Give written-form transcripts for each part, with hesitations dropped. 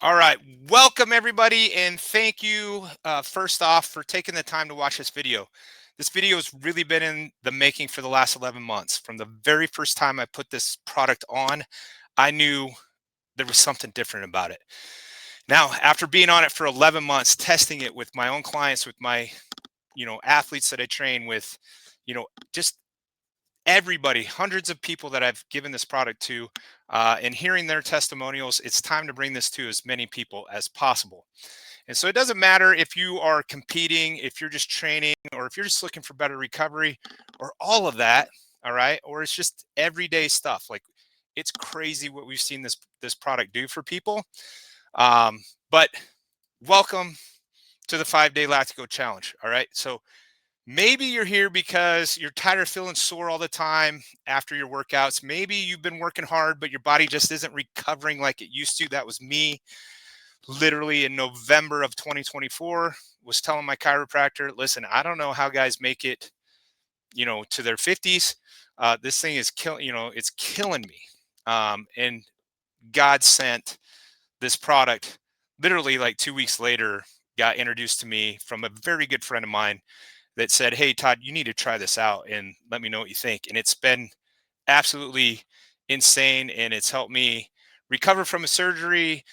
All right, welcome everybody, and thank you first off for taking the time to watch this video. This video has really been in the making for the last 11 months. From the very first time I put this product on, I knew there was something different about it. Now, after being on it for 11 months, testing it with my own clients, with my, athletes that I train with, just everybody, hundreds of people that I've given this product to, and hearing their testimonials, it's time to bring this to as many people as possible. And so it doesn't matter if you are competing, if you're just training, or if you're just looking for better recovery, or all of that. All right, or it's just everyday stuff. Like, it's crazy what we've seen this product do for people. But welcome to the 5-day LactiGo challenge. All right, so maybe you're here because you're tired of feeling sore all the time after your workouts. Maybe you've been working hard, but your body just isn't recovering like it used to. That was me literally in November of 2024. Was telling my chiropractor, listen, I don't know how guys make it, to their 50s. This thing is it's killing me. And God sent this product literally like 2 weeks later, got introduced to me from a very good friend of mine that said, "Hey, Todd, you need to try this out and let me know what you think." And it's been absolutely insane. And it's helped me recover from a surgery,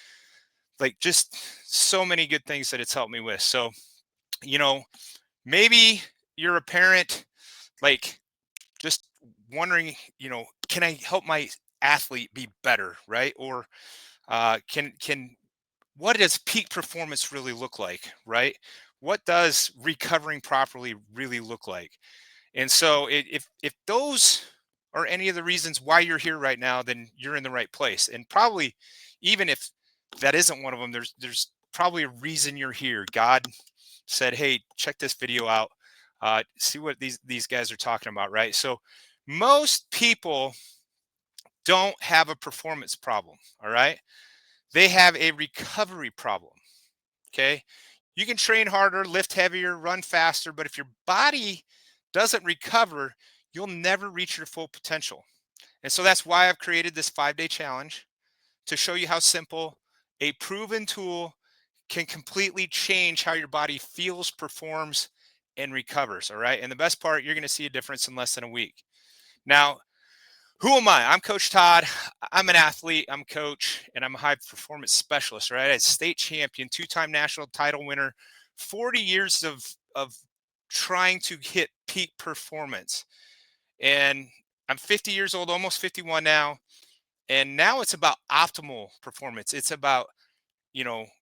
like just so many good things that it's helped me with. So, you know, maybe you're a parent, like just wondering, can I help my athlete be better? Right. Or what does peak performance really look like? Right. What does recovering properly really look like? And so if those are any of the reasons why you're here right now, then you're in the right place. And probably even if that isn't one of them, there's probably a reason you're here. God said, "Hey, check this video out. See what these guys are talking about," right? So most people don't have a performance problem, all right? They have a recovery problem. Okay. You can train harder, lift heavier, run faster, but if your body doesn't recover, you'll never reach your full potential. And so that's why I've created this 5-day challenge to show you how simple a proven tool can completely change how your body feels, performs, and recovers. All right. And the best part, you're going to see a difference in less than a week. Now, who am I? I'm Coach Todd. I'm an athlete, I'm a coach, and I'm a high performance specialist, right? I'm state champion, two-time national title winner, 40 years of trying to hit peak performance. And I'm 50 years old, almost 51 now. And now it's about optimal performance. It's about,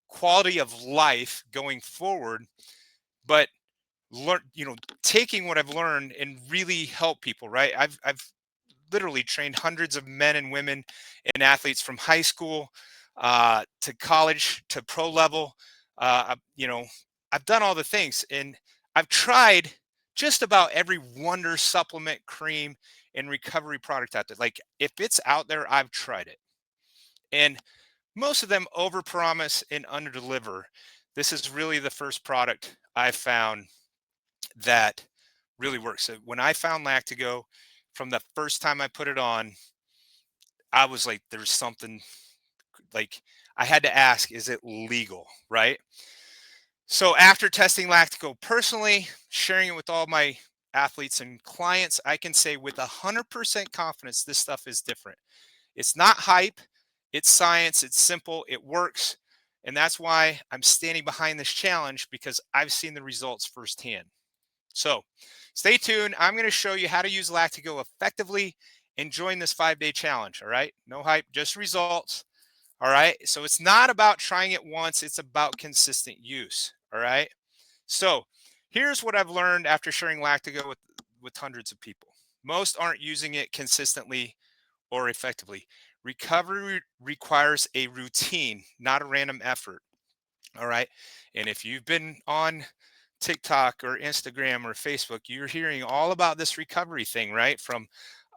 quality of life going forward, but learn, taking what I've learned and really help people, right? I've literally trained hundreds of men and women and athletes from high school to college to pro level. I've done all the things, and I've tried just about every wonder supplement, cream, and recovery product out there. Like, if it's out there, I've tried it, and most of them overpromise and underdeliver. This is really the first product I've found that really works. So when I found Lactigo, from the first time I put it on, I was like, there's something, like, I had to ask, is it legal? Right. So after testing Lactigo personally, sharing it with all my athletes and clients, I can say with 100% confidence, this stuff is different. It's not hype, it's science, it's simple, it works. And that's why I'm standing behind this challenge, because I've seen the results firsthand. So stay tuned. I'm going to show you how to use LactiGo effectively and join this 5-day challenge. All right. No hype, just results. All right. So it's not about trying it once, it's about consistent use. All right. So here's what I've learned after sharing LactiGo with hundreds of people. Most aren't using it consistently or effectively. Recovery requires a routine, not a random effort. All right. And if you've been on TikTok or Instagram or Facebook, you're hearing all about this recovery thing, right? From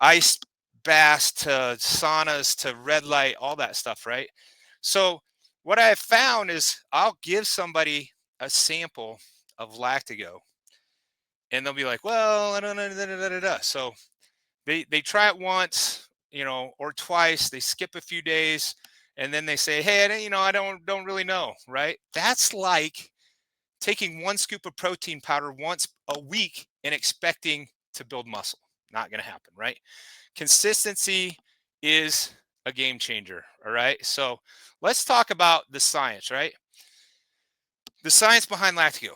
ice baths to saunas to red light, all that stuff, right? So, what I have found is I'll give somebody a sample of Lactigo, and they'll be like, "Well, I don't know." Da, da, da, da, da. So they try it once, or twice. They skip a few days, and then they say, hey, I don't really know, right? That's like taking 1 scoop of protein powder once a week and expecting to build muscle. Not going to happen, right? Consistency is a game changer. All right. So let's talk about the science, right? The science behind LactiGo.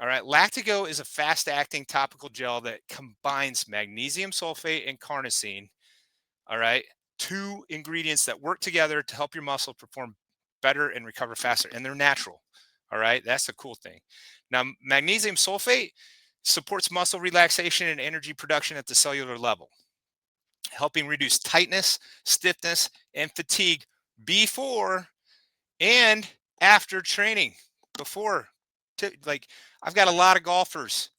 All right. LactiGo is a fast acting topical gel that combines magnesium sulfate and carnosine. All right. Two ingredients that work together to help your muscle perform better and recover faster. And they're natural. All right. That's the cool thing. Now, magnesium sulfate supports muscle relaxation and energy production at the cellular level, helping reduce tightness, stiffness, and fatigue before and after training. Before, like, I've got a lot of golfers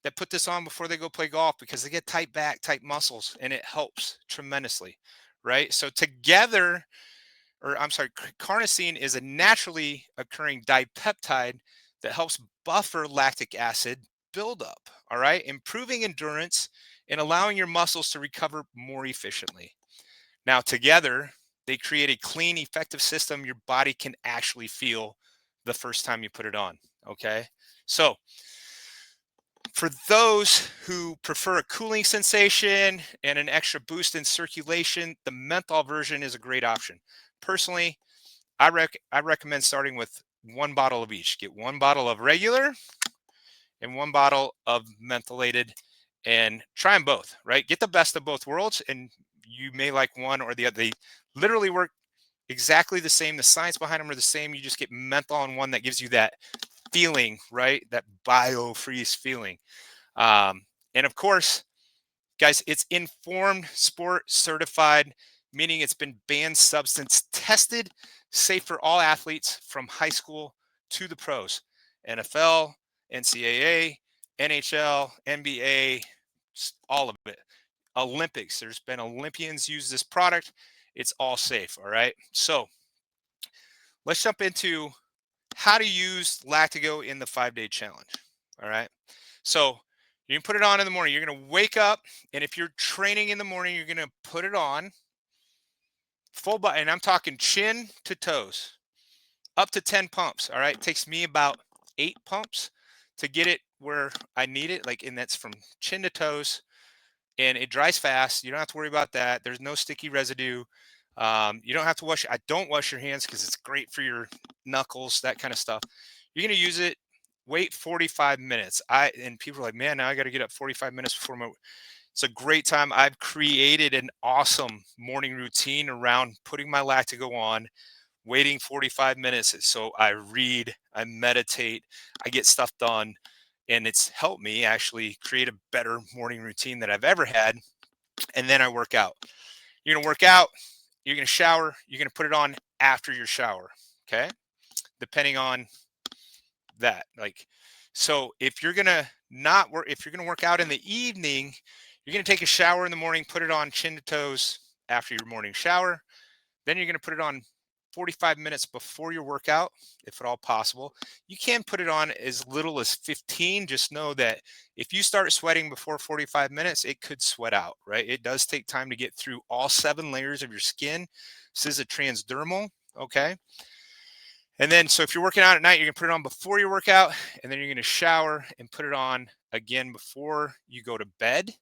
that put this on before they go play golf because they get tight back, tight muscles, and it helps tremendously, right? So together, or I'm sorry, carnosine is a naturally occurring dipeptide that helps buffer lactic acid buildup, all right, improving endurance and allowing your muscles to recover more efficiently. Now, together, they create a clean, effective system your body can actually feel the first time you put it on. Okay. So, for those who prefer a cooling sensation and an extra boost in circulation, the menthol version is a great option. Personally, I recommend starting with 1 bottle of each. Get 1 bottle of regular and 1 bottle of mentholated, and try them both, right? Get the best of both worlds, and you may like one or the other. They literally work exactly the same. The science behind them are the same. You just get menthol in one that gives you that feeling, right? That biofreeze feeling. And of course, guys, it's informed sport certified, meaning it's been banned substance tested, safe for all athletes from high school to the pros, NFL, NCAA, NHL, NBA, all of it. Olympics, there's been Olympians use this product. It's all safe. All right. So let's jump into how to use LactiGo in the 5-day challenge. All right. So you can put it on in the morning. You're going to wake up, and if you're training in the morning, you're going to put it on full body, and I'm talking chin to toes, up to 10 pumps. All right. It takes me about 8 pumps to get it where I need it. Like, and that's from chin to toes, and it dries fast. You don't have to worry about that. There's no sticky residue. You don't have to wash. I don't wash your hands because it's great for your knuckles, that kind of stuff. You're going to use it. Wait 45 minutes. And people are like, man, now I got to get up 45 minutes before my. It's a great time. I've created an awesome morning routine around putting my LactiGo on, waiting 45 minutes. So I read, I meditate, I get stuff done, and it's helped me actually create a better morning routine that I've ever had. And then I work out. You're going to work out, you're going to shower, you're going to put it on after your shower. Okay. Depending on that. Like, so if you're going to not work, if you're going to work out in the evening, you're going to take a shower in the morning, put it on chin to toes after your morning shower. Then you're going to put it on 45 minutes before your workout, if at all possible. You can put it on as little as 15. Just know that if you start sweating before 45 minutes, it could sweat out, right? It does take time to get through all 7 layers of your skin. This is a transdermal, okay? And then, so if you're working out at night, you're going to put it on before your workout, and then you're going to shower and put it on again before you go to bed,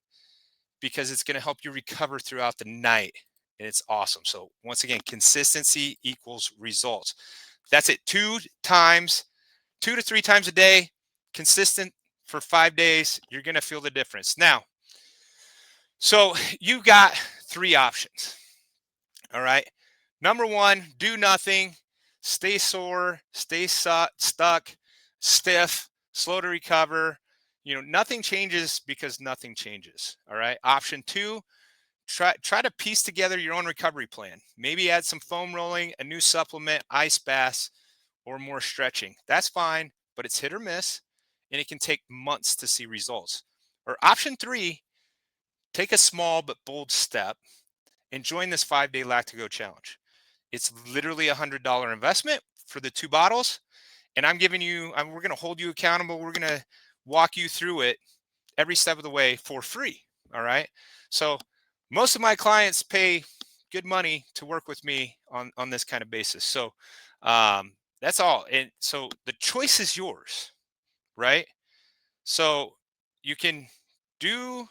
because it's going to help you recover throughout the night. And it's awesome. So once again, consistency equals results. That's it. 2 to 3 times a day, consistent for 5 days. You're going to feel the difference. Now, so you got 3 options. All right. Number 1, do nothing, stay sore, stay stuck, stiff, slow to recover. Nothing changes because nothing changes. All right. Option 2, try to piece together your own recovery plan. Maybe add some foam rolling, a new supplement, ice baths, or more stretching. That's fine, but it's hit or miss, and it can take months to see results. Or option 3, take a small but bold step and join this 5-day LactiGo challenge. It's literally $100 investment for the 2 bottles, and we're going to hold you accountable. We're going to walk you through it every step of the way for free. All right. So most of my clients pay good money to work with me on this kind of basis. So that's all. And so the choice is yours, right? So you can do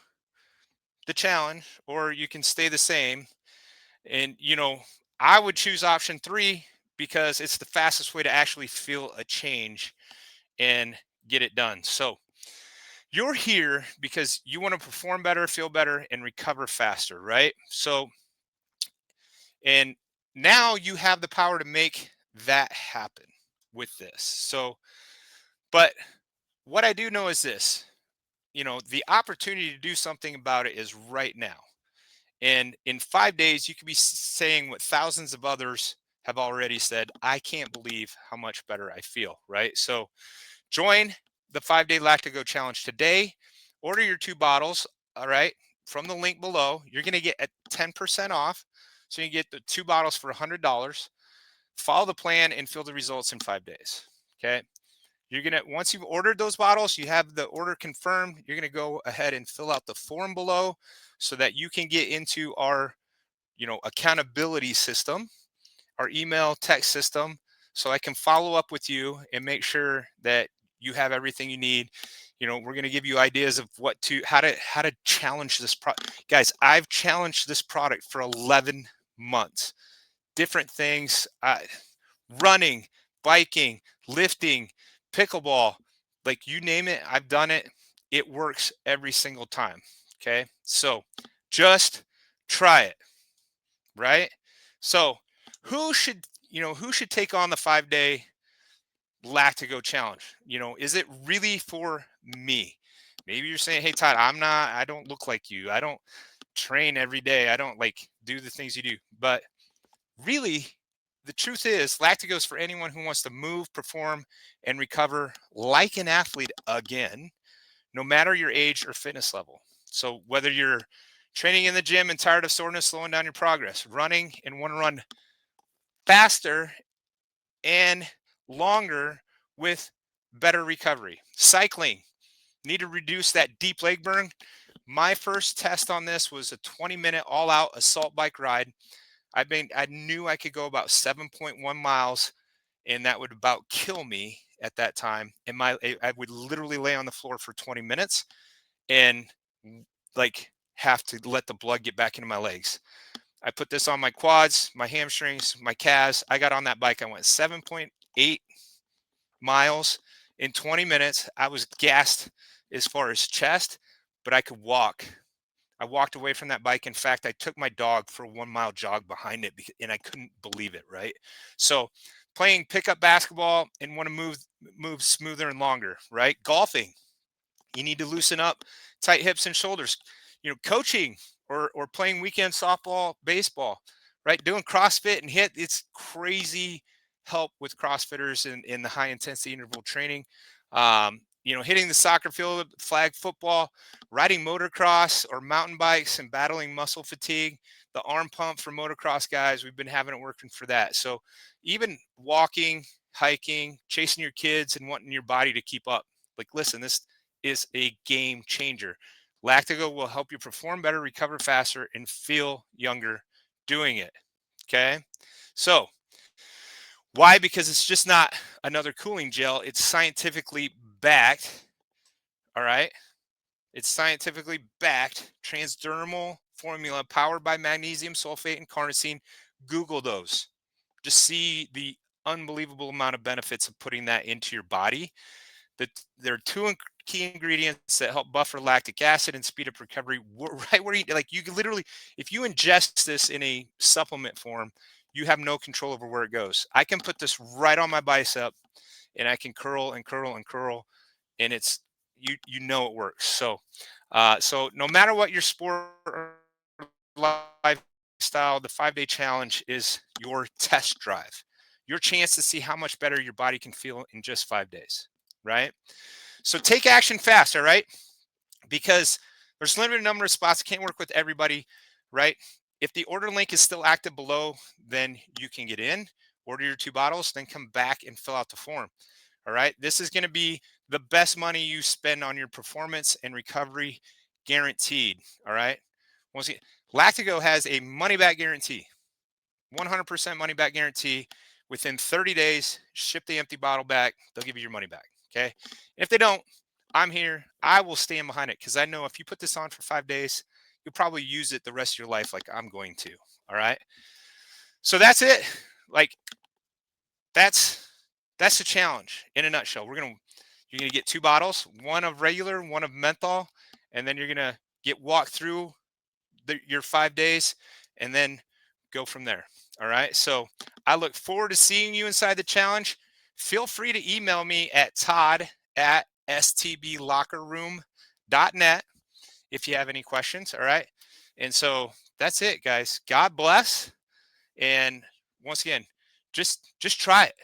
the challenge or you can stay the same. And I would choose option 3 because it's the fastest way to actually feel a change and get it done. So you're here because you want to perform better, feel better, and recover faster, right? So, and now you have the power to make that happen with this. So, but what I do know is this, the opportunity to do something about it is right now. And in 5 days, you could be saying what thousands of others have already said. I can't believe how much better I feel, right? So join the 5-day LactiGo challenge today. Order your 2 bottles, all right, from the link below. You're going to get a 10% off. So you get the 2 bottles for $100. Follow the plan and feel the results in 5 days. Okay. You're going to, once you've ordered those bottles, you have the order confirmed. You're going to go ahead and fill out the form below so that you can get into our, accountability system, our email text system, so I can follow up with you and make sure that you have everything you need. We're going to give you ideas of how to challenge this product. Guys, I've challenged this product for 11 months. Different things, running, biking, lifting, pickleball, like you name it, I've done it. It works every single time. Okay. So just try it. Right. So who should take on the 5-day LactiGo challenge? Is it really for me? Maybe you're saying, hey, Todd, I don't look like you. I don't train every day. I don't like do the things you do. But really, the truth is, LactiGo is for anyone who wants to move, perform, and recover like an athlete again, no matter your age or fitness level. So whether you're training in the gym and tired of soreness slowing down your progress, running and want to run faster and longer with better recovery, cycling, need to reduce that deep leg burn. My first test on this was a 20-minute all-out assault bike ride. I knew I could go about 7.1 miles, and that would about kill me at that time. And I would literally lay on the floor for 20 minutes and like have to let the blood get back into my legs. I put this on my quads, my hamstrings, my calves. I got on that bike. I went 7.8 miles in 20 minutes. I was gassed as far as chest, but I could walk. I walked away from that bike. In fact, I took my dog for a 1-mile jog behind it and I couldn't believe it, right? So playing pickup basketball and want to move smoother and longer, right? Golfing, you need to loosen up tight hips and shoulders. Coaching or playing weekend softball, baseball, right? Doing CrossFit and it's crazy help with CrossFitters in the high intensity interval training. Hitting the soccer field, flag football, riding motocross or mountain bikes and battling muscle fatigue. The arm pump for motocross guys, we've been having it working for that. So even walking, hiking, chasing your kids and wanting your body to keep up. Like, listen, this is a game changer. LactiGo will help you perform better, recover faster, and feel younger doing it. Okay. So why? Because it's just not another cooling gel. It's scientifically backed. All right. It's scientifically backed transdermal formula powered by magnesium sulfate and carnosine. Google those. Just see the unbelievable amount of benefits of putting that into your body. That there are 2 key ingredients that help buffer lactic acid and speed up recovery right where you can literally, if you ingest this in a supplement form, you have no control over where it goes. I can put this right on my bicep and I can curl and curl and curl, and it's it works. So no matter what your sport or lifestyle, the 5-day challenge is your test drive, your chance to see how much better your body can feel in just 5 days, right? So take action fast, all right? Because there's a limited number of spots. Can't work with everybody, right? If the order link is still active below, then you can get in, order your 2 bottles, then come back and fill out the form. All right. This is going to be the best money you spend on your performance and recovery, guaranteed. All right. Once again, LactiGo has a money back guarantee, 100% money back guarantee. Within 30 days, ship the empty bottle back. They'll give you your money back. Okay. If they don't, I'm here. I will stand behind it because I know if you put this on for 5 days, you'll probably use it the rest of your life like I'm going to. All right. So that's it. Like that's the challenge in a nutshell. You're gonna get 2 bottles, one of regular, one of menthol, and then you're gonna get walked through your 5 days, and then go from there. All right. So I look forward to seeing you inside the challenge. Feel free to email me at todd@stblockerroom.net if you have any questions. All right. And so that's it, guys. God bless. And once again, just try it.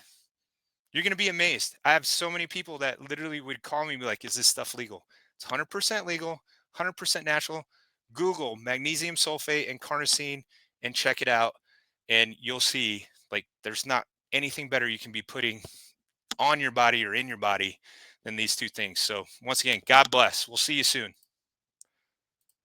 You're going to be amazed. I have so many people that literally would call me and be like, is this stuff legal? It's 100% legal, 100% natural. Google magnesium sulfate and carnosine and check it out. And you'll see like there's not anything better you can be putting on your body or in your body than these two things. So once again, God bless. We'll see you soon.